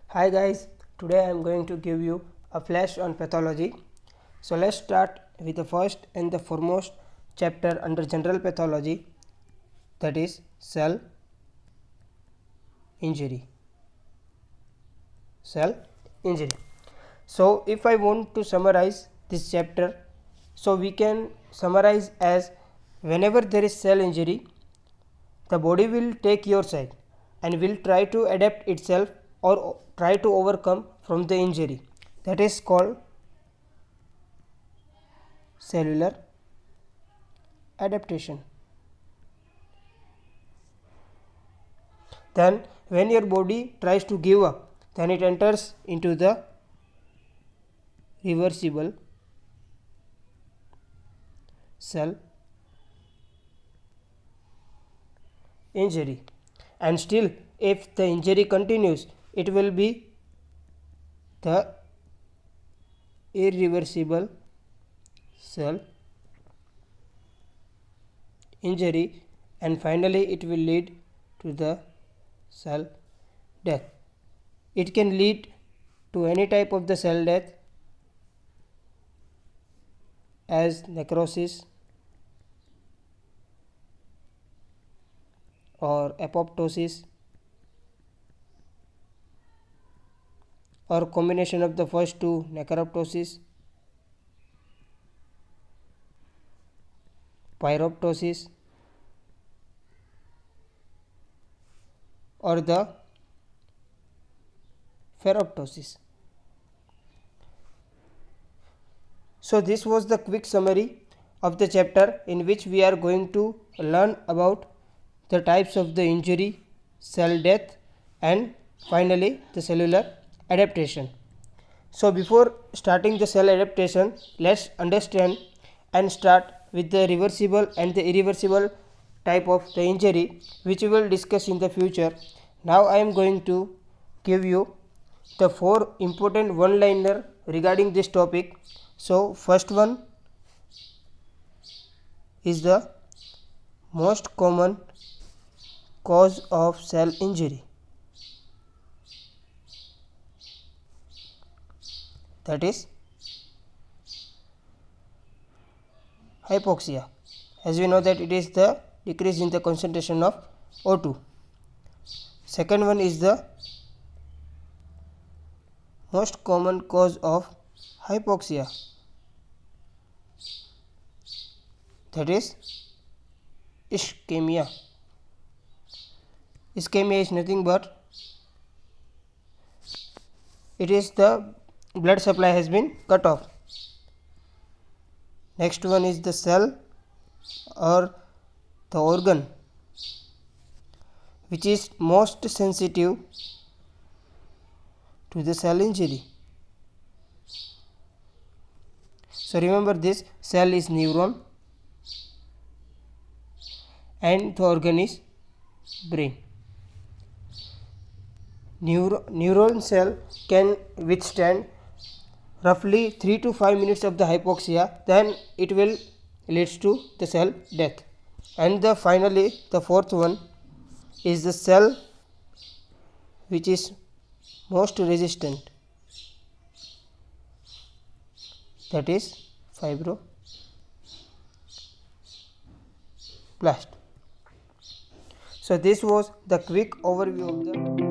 Hi guys, today I am going to give you a flash on pathology. So let's start with the first and the foremost chapter under general pathology, that is cell injury. Cell injury. So if I want to summarize this chapter, so we can summarize as whenever there is cell injury, the body will take your side and will try to adapt itself or try to overcome from the injury. That is called cellular adaptation. Then when your body tries to give up, then it enters into the reversible cell injury, and still if the injury continues, it will be the irreversible cell injury, and finally it will lead to the cell death. It can lead to any type of the cell death as necrosis or apoptosis or combination of the first two, necroptosis, pyroptosis, or the pharoptosis. So this was the quick summary of the chapter in which we are going to learn about the types of the injury, cell death, and finally the cellular adaptation. So before starting the cell adaptation, let's understand and start with the reversible and the irreversible type of the injury, which we will discuss in the future. Now I am going to give you the 4 important one-liner regarding this topic. So first one is the most common cause of cell injury, that is hypoxia. As we know that it is the decrease in the concentration of O2. Second one is the most common cause of hypoxia, that is ischemia. Ischemia is nothing but it is the blood supply has been cut off. Next one is the cell or the organ which is most sensitive to the cell injury. So remember, this cell is neuron and the organ is brain. Neuron cell can withstand roughly 3 to 5 minutes of the hypoxia, then it will leads to the cell death. And finally the fourth one is the cell which is most resistant, that is fibroblast. So this was the quick overview of the